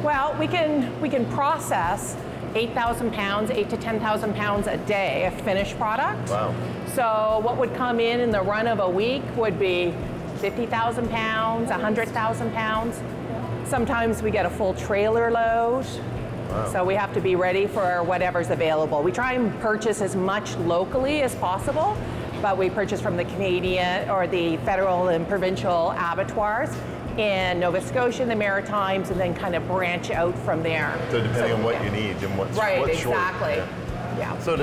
Well, we can process 8,000 pounds, 8 to 10,000 pounds a day of finished product. Wow. So what would come in the run of a week would be 50,000 pounds, 100,000 pounds. Sometimes we get a full trailer load. Wow. So we have to be ready for whatever's available. We try and purchase as much locally as possible, but we purchase from the Canadian or the federal and provincial abattoirs in Nova Scotia and the Maritimes, and then kind of branch out from there. So depending on what you need and what's short. Right, exactly. Yeah. So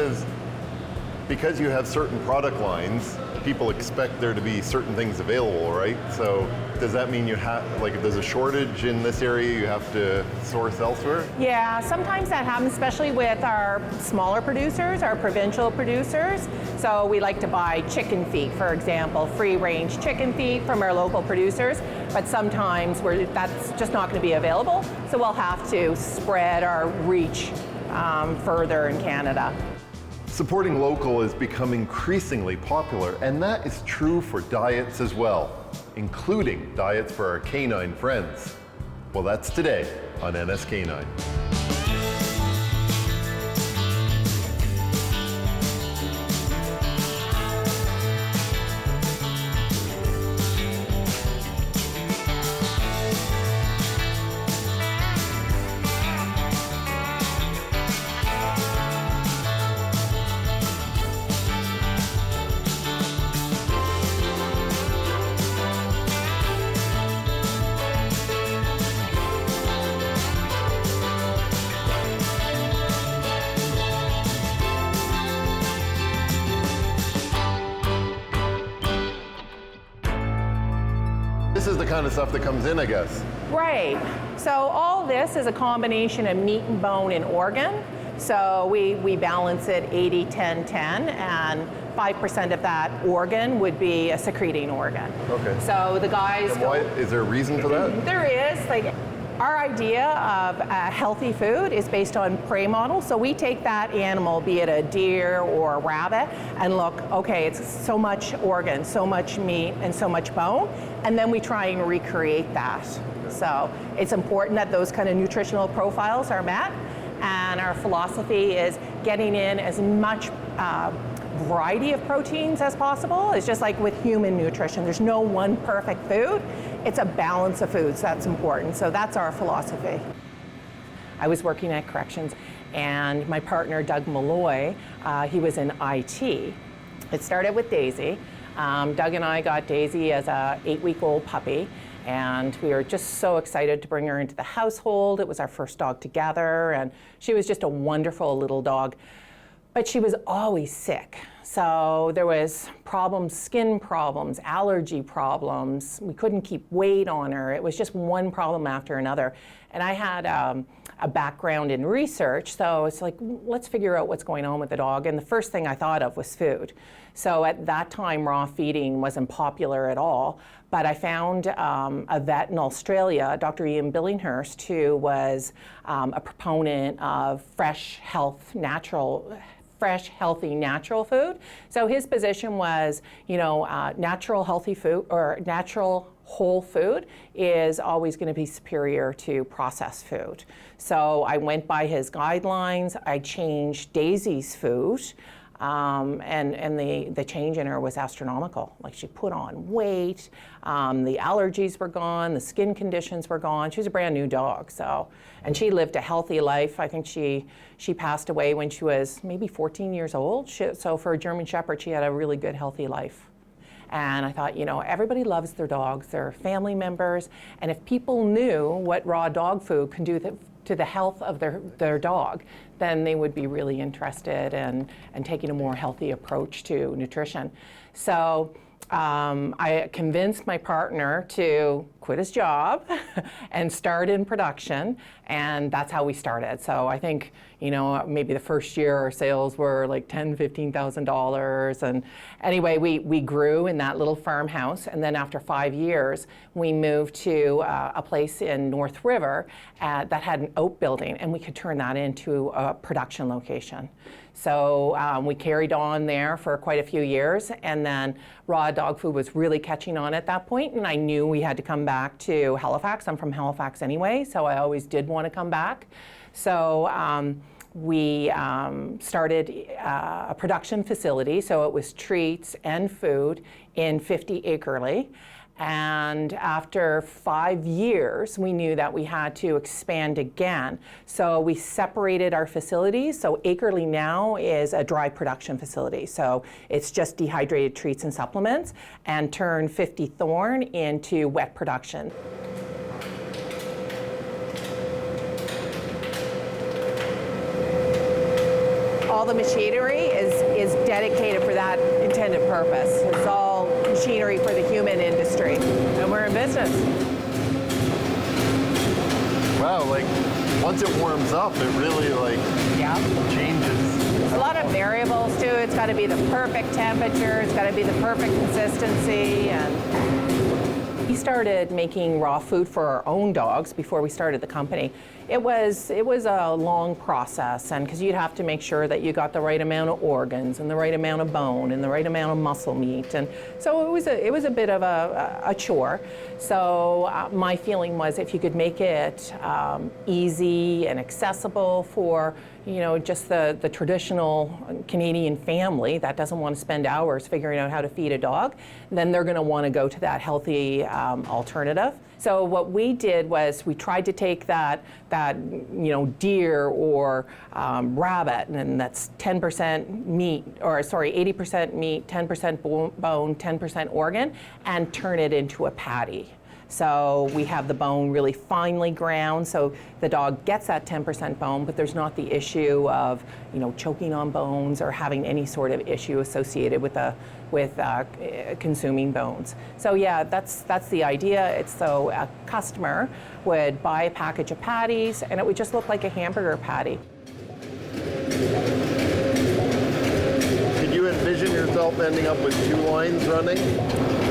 because you have certain product lines, people expect there to be certain things available, right? So does that mean you have, like if there's a shortage in this area, you have to source elsewhere? Yeah, sometimes that happens, especially with our smaller producers, our provincial producers. So we like to buy chicken feet, for example, free-range chicken feet from our local producers, but sometimes that's just not going to be available, so we'll have to spread our reach further in Canada. Supporting local has become increasingly popular, and that is true for diets as well, including diets for our canine friends. Well, that's today on NSK9. This is the kind of stuff that comes in, I guess. Right. So all this is a combination of meat and bone and organ. So we balance it 80, 10, 10, and 5% of that organ would be a secreting organ. Okay. So the guys Is there a reason for that? There is. Like, our idea of healthy food is based on prey models. So we take that animal, be it a deer or a rabbit, and look, okay, it's so much organ, so much meat, and so much bone, and then we try and recreate that. So it's important that those kind of nutritional profiles are met, and our philosophy is getting in as much variety of proteins as possible. It's just like with human nutrition. There's no one perfect food. It's a balance of foods that's important. So that's our philosophy. I was working at corrections, and my partner, Doug Malloy, he was in IT. It started with Daisy. Doug and I got Daisy as a 8-week-old puppy, and we were just so excited to bring her into the household. It was our first dog together, and she was just a wonderful little dog. But she was always sick. So there was problems, skin problems, allergy problems. We couldn't keep weight on her. It was just one problem after another. And I had a background in research, so it's like, let's figure out what's going on with the dog. And the first thing I thought of was food. So at that time, raw feeding wasn't popular at all. But I found a vet in Australia, Dr. Ian Billinghurst, who was a proponent of fresh, healthy, natural food. So his position was, natural, healthy food or natural whole food is always going to be superior to processed food. So I went by his guidelines. I changed Daisy's food. And the change in her was astronomical. Like, she put on weight, the allergies were gone, the skin conditions were gone. She was a brand new dog, and she lived a healthy life. I think she passed away when she was maybe 14 years old. So for a German Shepherd, she had a really good, healthy life. And I thought, everybody loves their dogs, they're family members, and if people knew what raw dog food can do to the health of their dog, then they would be really interested in taking a more healthy approach to nutrition. So I convinced my partner to quit his job and start in production, and that's how we started. So I think, maybe the first year our sales were like $10,000, $15,000. And anyway, we grew in that little farmhouse, and then after 5 years, we moved to a place in North River that had an outbuilding, and we could turn that into a production location. So we carried on there for quite a few years, and then raw dog food was really catching on at that point, and I knew we had to come back to Halifax. I'm from Halifax anyway, so I always did want to come back. So we started a production facility, so it was treats and food in 50 Acrely. And after 5 years, we knew that we had to expand again. So we separated our facilities. So Acrely now is a dry production facility. So it's just dehydrated treats and supplements, and turned 50 Thorn into wet production. All the machinery is dedicated for that intended purpose. It's all machinery for the human industry, and we're in business. Wow, like once it warms up, it really changes. There's a lot of variables too. It's got to be the perfect temperature. It's got to be the perfect consistency. And we started making raw food for our own dogs before we started the company. It was a long process, and because you'd have to make sure that you got the right amount of organs and the right amount of bone and the right amount of muscle meat, and so it was a bit of a chore. So my feeling was if you could make it easy and accessible for just the traditional Canadian family that doesn't want to spend hours figuring out how to feed a dog, then they're going to want to go to that healthy alternative. So what we did was we tried to take that deer or rabbit, and that's 10% meat, or sorry, 80% meat, 10% bone, 10% organ, and turn it into a patty. So we have the bone really finely ground, so the dog gets that 10% bone, but there's not the issue of choking on bones or having any sort of issue associated with consuming bones. So yeah, that's the idea. It's so a customer would buy a package of patties, and it would just look like a hamburger patty. Could you envision yourself ending up with 2 lines running?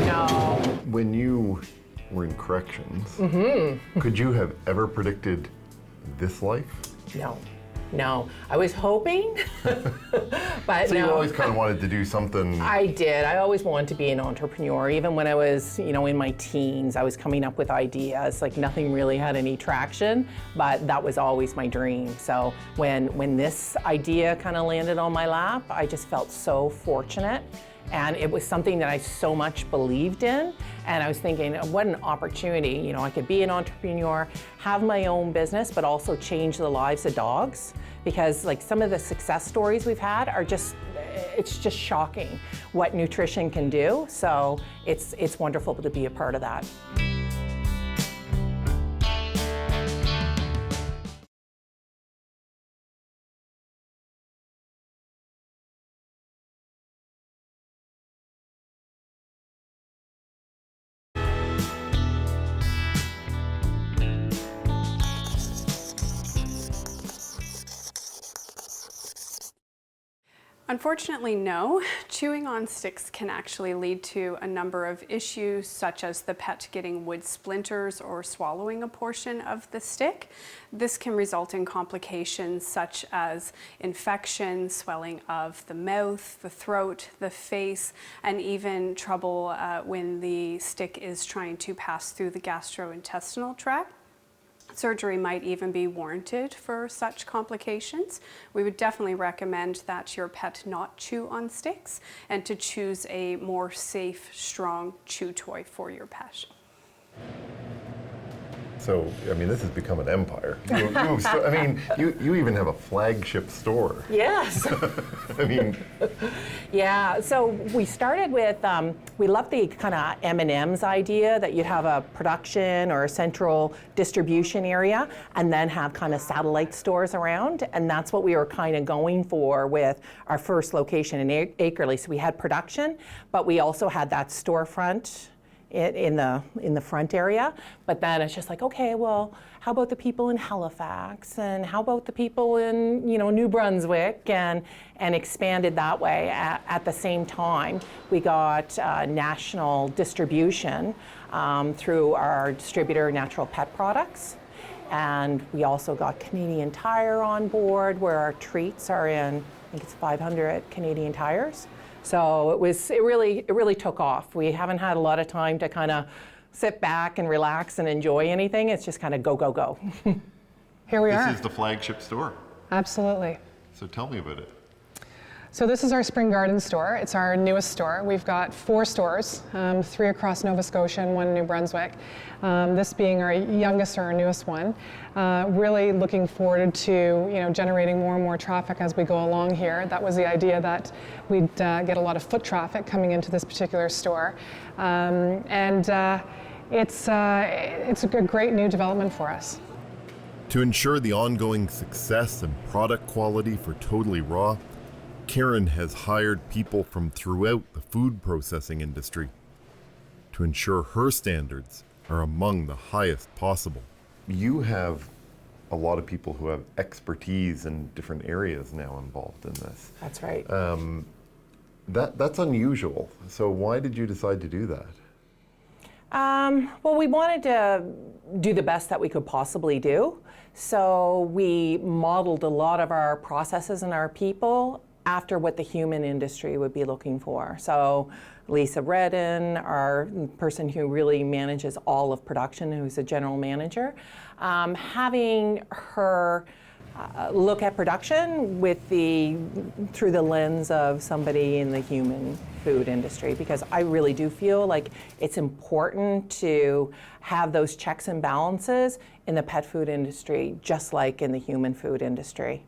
No. When you were in corrections, could you have ever predicted this life? No. I was hoping, but so no. you always kind of wanted to do something. I did. I always wanted to be an entrepreneur. Even when I was, in my teens, I was coming up with ideas. Like nothing really had any traction, but that was always my dream. So when this idea kind of landed on my lap, I just felt so fortunate. And it was something that I so much believed in. And I was thinking, what an opportunity. I could be an entrepreneur, have my own business, but also change the lives of dogs. Because some of the success stories we've had are it's just shocking what nutrition can do. So it's wonderful to be a part of that. Unfortunately, no. Chewing on sticks can actually lead to a number of issues, such as the pet getting wood splinters or swallowing a portion of the stick. This can result in complications such as infection, swelling of the mouth, the throat, the face, and even trouble when the stick is trying to pass through the gastrointestinal tract. Surgery might even be warranted for such complications. We would definitely recommend that your pet not chew on sticks and to choose a more safe, strong chew toy for your pet. So, this has become an empire. You even have a flagship store. Yes. Yeah, so we started with, we loved the kind of M&M's idea that you'd have a production or a central distribution area and then have kind of satellite stores around. And that's what we were kind of going for with our first location in Acrely. So we had production, but we also had that storefront in the front area, but then it's just like, okay, well, how about the people in Halifax, and how about the people in New Brunswick, and expanded that way. At the same time, we got national distribution through our distributor, Natural Pet Products, and we also got Canadian Tire on board, where our treats are in, I think it's 500 Canadian Tires. So it really took off. We haven't had a lot of time to kind of sit back and relax and enjoy anything. It's just kind of go, go, go. Here we are. This is the flagship store. Absolutely. So tell me about it. So this is our Spring Garden store. It's our newest store. We've got 4 stores, 3 across Nova Scotia and 1 in New Brunswick. This being our youngest or our newest one. Really looking forward to generating more and more traffic as we go along here. That was the idea, that we'd get a lot of foot traffic coming into this particular store, it's a great new development for us. To ensure the ongoing success and product quality for Totally Raw, Karen has hired people from throughout the food processing industry to ensure her standards are among the highest possible. You have a lot of people who have expertise in different areas now involved in this. That's right. That's unusual. So why did you decide to do that? Well, we wanted to do the best that we could possibly do. So we modeled a lot of our processes and our people after what the human industry would be looking for. So Lisa Redden, our person who really manages all of production, who's a general manager, having her look at production through the lens of somebody in the human food industry, because I really do feel like it's important to have those checks and balances in the pet food industry, just like in the human food industry.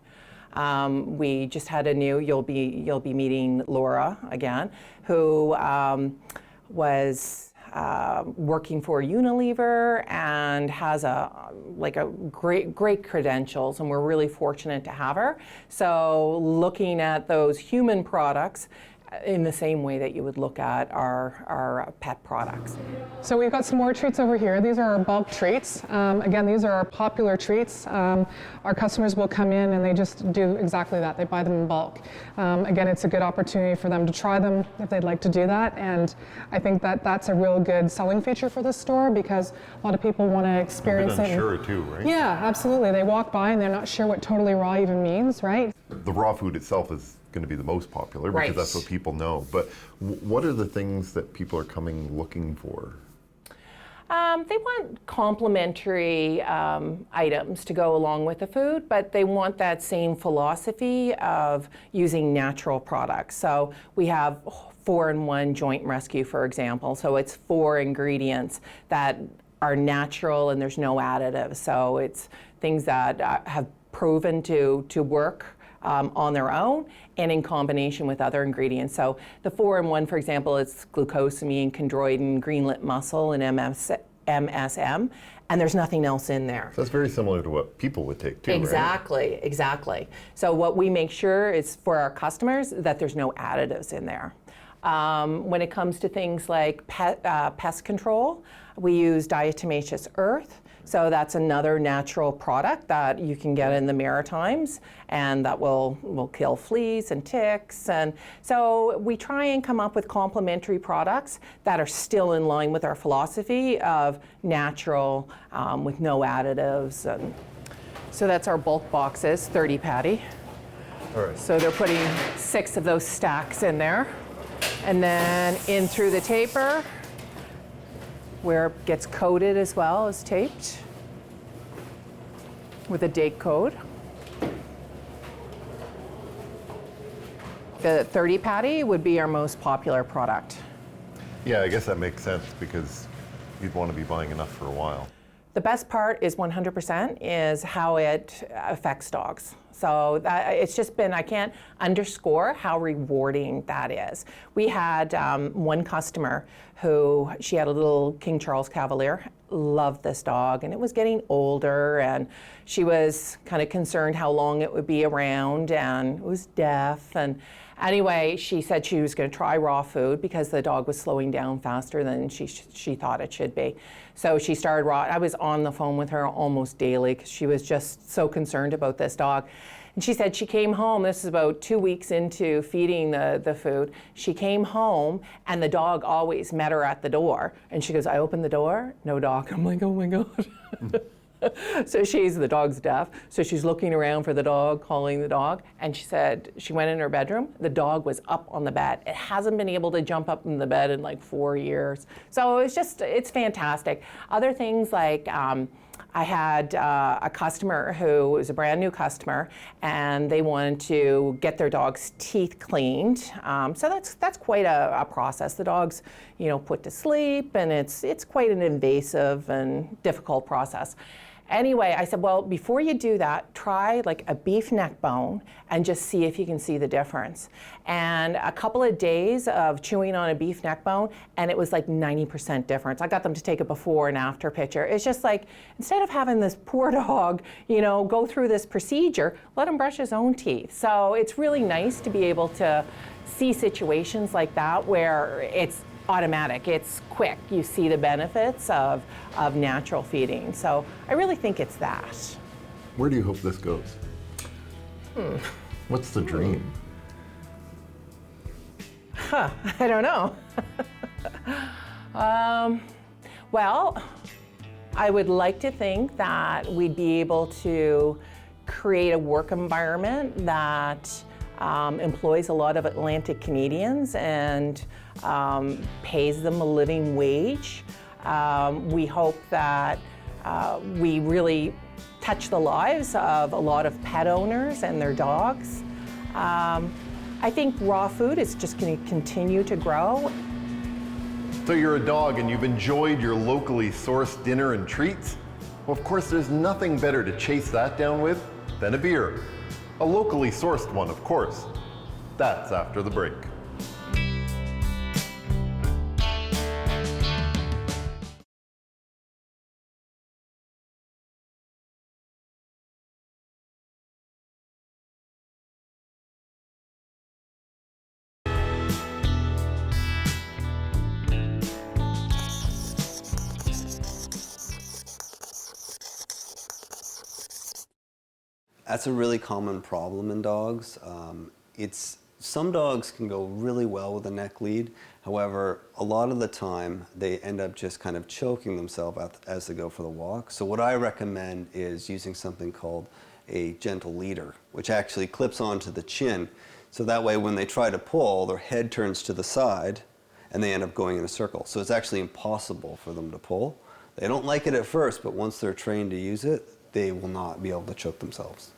We just had you'll be meeting Laura again, who was working for Unilever and has great credentials, and we're really fortunate to have her. So looking at those human products in the same way that you would look at our pet products. So we've got some more treats over here. These are our bulk treats. Again, these are our popular treats. Our customers will come in and they just do exactly that. They buy them in bulk. Again, it's a good opportunity for them to try them if they'd like to do that. And I think that that's a real good selling feature for this store, because a lot of people want to experience it. Unsure too, right? Yeah, absolutely. They walk by and they're not sure what Totally Raw even means, right? The raw food itself is going to be the most popular because Right. that's what people know. But what are the things that people are coming looking for? They want complementary items to go along with the food, but they want that same philosophy of using natural products. So we have 4-in-1 joint rescue, for example. So it's 4 ingredients that are natural and there's no additives. So it's things that have proven to work on their own and in combination with other ingredients. So the 4-in-1, for example, it's glucosamine, chondroitin, greenlit mussel, and MSM, and there's nothing else in there. So that's very similar to what people would take too, Exactly, right? exactly. So what we make sure is for our customers that there's no additives in there. When it comes to things like pest control, we use diatomaceous earth. So that's another natural product that you can get in the Maritimes, and that will kill fleas and ticks. And so we try and come up with complementary products that are still in line with our philosophy of natural, with no additives. And so that's our bulk boxes, 30 patty. All right. So they're putting 6 of those stacks in there. And then in through the taper, where it gets coated as well as taped with a date code. The 30 patty would be our most popular product. Yeah, I guess that makes sense because you'd want to be buying enough for a while. The best part is 100% is how it affects dogs. So it's just been, I can't underscore how rewarding that is. We had one customer who, she had a little King Charles Cavalier, loved this dog, and it was getting older, and she was kind of concerned how long it would be around, and it was deaf. And anyway, she said she was going to try raw food because the dog was slowing down faster than she thought it should be. So she started raw. I was on the phone with her almost daily because she was just so concerned about this dog. And she said she came home, this is about 2 weeks into feeding the food, she came home and the dog always met her at the door. And she goes, I opened the door, no dog. I'm like, oh my God. So the dog's deaf, so she's looking around for the dog, calling the dog, and she said she went in her bedroom, the dog was up on the bed. It hasn't been able to jump up in the bed in like 4 years. So it's fantastic. Other things like, I had a customer who was a brand new customer, and they wanted to get their dog's teeth cleaned. So that's quite a process. The dog's, put to sleep, and it's quite an invasive and difficult process. Anyway, I said, well, before you do that, try like a beef neck bone and just see if you can see the difference. And a couple of days of chewing on a beef neck bone, and it was like 90% difference. I got them to take a before and after picture. It's just like, instead of having this poor dog, go through this procedure, let him brush his own teeth. So it's really nice to be able to see situations like that where it's automatic, it's quick. You see the benefits of natural feeding. So I really think it's that. Where do you hope this goes? What's the dream? I don't know. Well, I would like to think that we'd be able to create a work environment that employs a lot of Atlantic Canadians and pays them a living wage. We hope that we really touch the lives of a lot of pet owners and their dogs. I think raw food is just going to continue to grow. So you're a dog and you've enjoyed your locally sourced dinner and treats? Well, of course, there's nothing better to chase that down with than a beer. A locally sourced one, of course. That's after the break. That's a really common problem in dogs. Some dogs can go really well with a neck lead. However, a lot of the time they end up just kind of choking themselves as they go for the walk. So what I recommend is using something called a gentle leader, which actually clips onto the chin. So that way when they try to pull, their head turns to the side and they end up going in a circle. So it's actually impossible for them to pull. They don't like it at first, but once they're trained to use it, they will not be able to choke themselves.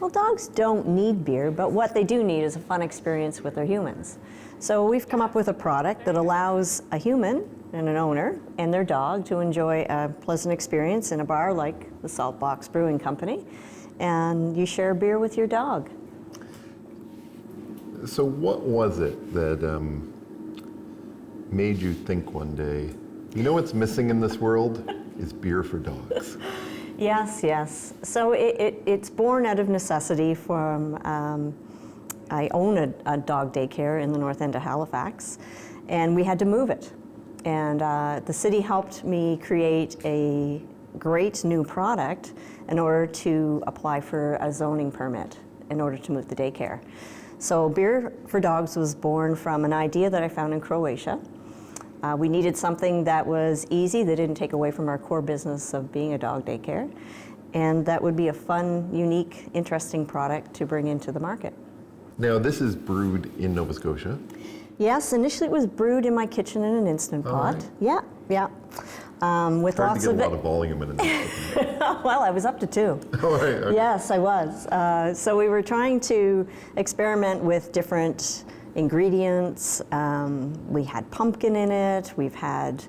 Well, dogs don't need beer, but what they do need is a fun experience with their humans. So we've come up with a product that allows a human and an owner and their dog to enjoy a pleasant experience in a bar like the Salt Box Brewing Company, and you share beer with your dog. So what was it that made you think one day, what's missing in this world is beer for dogs? Yes, yes. So it's born out of necessity from, I own a dog daycare in the north end of Halifax, and we had to move it. And the city helped me create a great new product in order to apply for a zoning permit in order to move the daycare. So Beer for Dogs was born from an idea that I found in Croatia. We needed something that was easy, that didn't take away from our core business of being a dog daycare, and that would be a fun, unique, interesting product to bring into the market. Now, this is brewed in Nova Scotia. Yes, initially it was brewed in my kitchen in an Instant Pot. Right. Yeah, yeah. With Hard lots to of get a lot of volume in it. Well, I was up to 2. Oh, right, okay. Yes, I was. So we were trying to experiment with different ingredients. We had pumpkin in it, we've had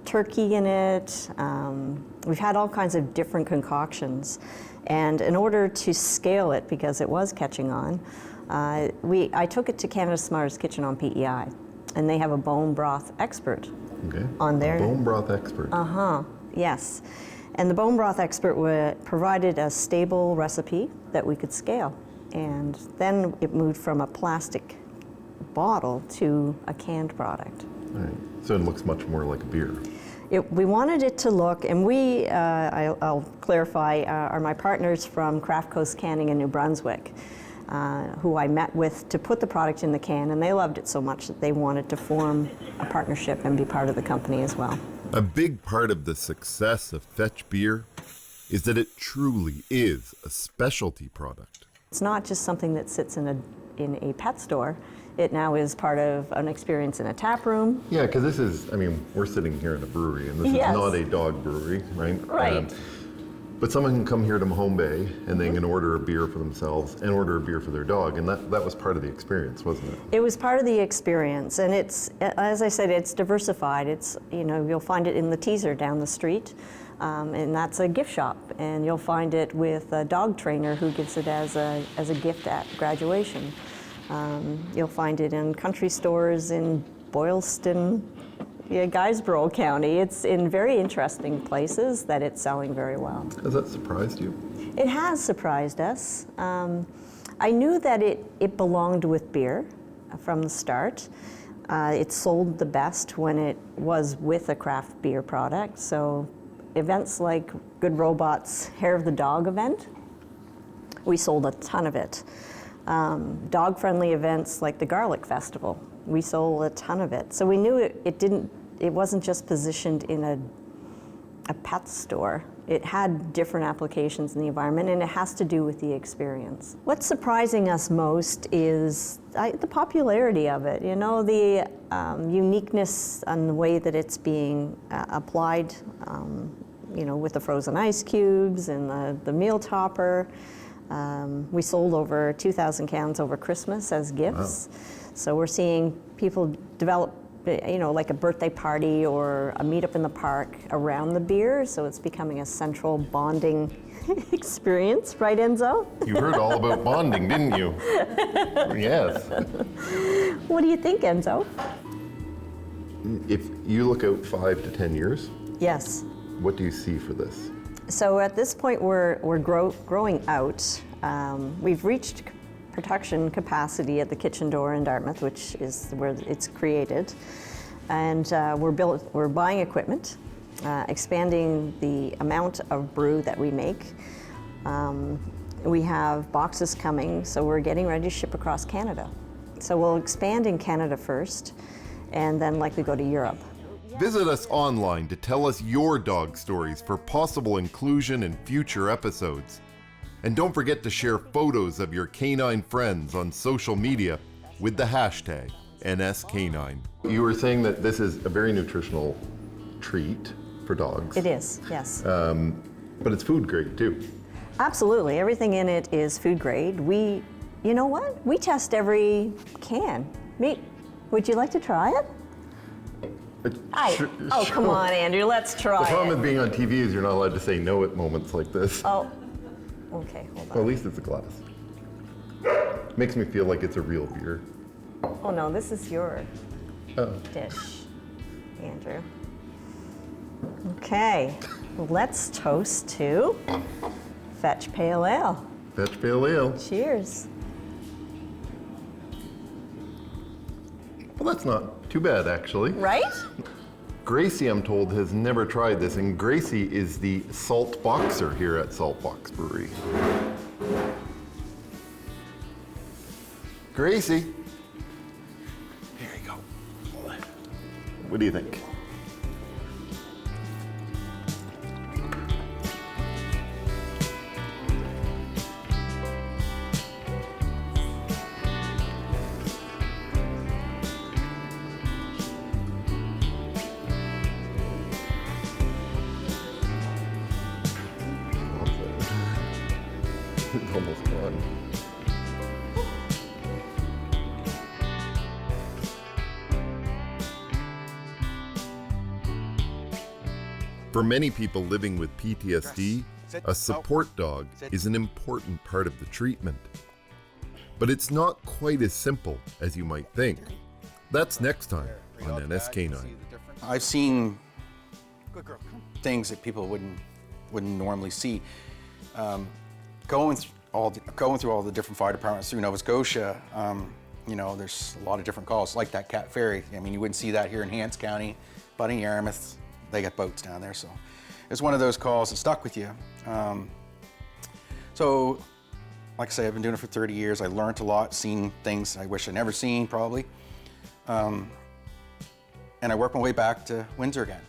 turkey in it, we've had all kinds of different concoctions. And in order to scale it, because it was catching on, I took it to Canada's Smartest Kitchen on PEI, and they have a bone broth expert on there. Bone broth expert. Yes. And the bone broth expert provided a stable recipe that we could scale. And then it moved from a plastic bottle to a canned product. All right. So it looks much more like a beer. We wanted it to look, and I'll clarify, are my partners from Craft Coast Canning in New Brunswick, who I met with to put the product in the can, and they loved it so much that they wanted to form a partnership and be part of the company as well. A big part of the success of Fetch Beer is that it truly is a specialty product. It's not just something that sits in a pet store. It now is part of an experience in a tap room. Yeah, because this is, I mean, we're sitting here in a brewery, and this Yes. is not a dog brewery, right? Right. But someone can come here to Mahone Bay, and they can order a beer for themselves and order a beer for their dog, and that was part of the experience, wasn't it? It was part of the experience, and it's, as I said, it's diversified. It's, you'll find it in the teaser down the street, and that's a gift shop, and you'll find it with a dog trainer who gives it as a gift at graduation. You'll find it in country stores in Boylston, Guysborough County. It's in very interesting places that it's selling very well. Has that surprised you? It has surprised us. I knew that it belonged with beer from the start. It sold the best when it was with a craft beer product. So events like Good Robot's Hair of the Dog event, we sold a ton of it. Dog-friendly events like the Garlic Festival, we sold a ton of it. So we knew it wasn't just positioned in a pet store. It had different applications in the environment, and it has to do with the experience. What's surprising us most is the popularity of it. The uniqueness and the way that it's being applied, with the frozen ice cubes and the meal topper. We sold over 2,000 cans over Christmas as gifts. Wow. So we're seeing people develop, like a birthday party or a meetup in the park around the beer. So it's becoming a central bonding experience, right, Enzo? You heard all about bonding, didn't you? Yes. What do you think, Enzo? If you look out 5 to 10 years, yes. What do you see for this? So at this point, we're growing out. We've reached production capacity at the kitchen door in Dartmouth, which is where it's created, and we're buying equipment, expanding the amount of brew that we make. We have boxes coming, so we're getting ready to ship across Canada. So we'll expand in Canada first, and then likely go to Europe. Visit us online to tell us your dog stories for possible inclusion in future episodes. And don't forget to share photos of your canine friends on social media with the hashtag NSK9. You were saying that this is a very nutritional treat for dogs. It is, yes. But it's food grade too. Absolutely, everything in it is food grade. You know what? We test every can. Would you like to try it? Oh, come on, Andrew, let's try it. The problem with being on TV is you're not allowed to say no at moments like this. Oh, okay, hold on. Well, at least it's a glass. Makes me feel like it's a real beer. Oh no, this is your dish, Andrew. Okay, let's toast to Fetch Pale Ale. Fetch Pale Ale. Cheers. Well, that's not too bad, actually. Right? Gracie, I'm told, has never tried this, and Gracie is the salt boxer here at Salt Box Brewery. Gracie. Here you go. What do you think? It's almost gone. For many people living with PTSD, a support dog is an important part of the treatment. But it's not quite as simple as you might think. That's next time on NSK9. I've seen things that people wouldn't normally see. Going through all the different fire departments through Nova Scotia, there's a lot of different calls, like that Cat Ferry. I mean, you wouldn't see that here in Hants County, but in Yarmouth, they got boats down there. So it's one of those calls that stuck with you. So, like I say, I've been doing it for 30 years. I learned a lot, seen things I wish I'd never seen, probably. And I worked my way back to Windsor again.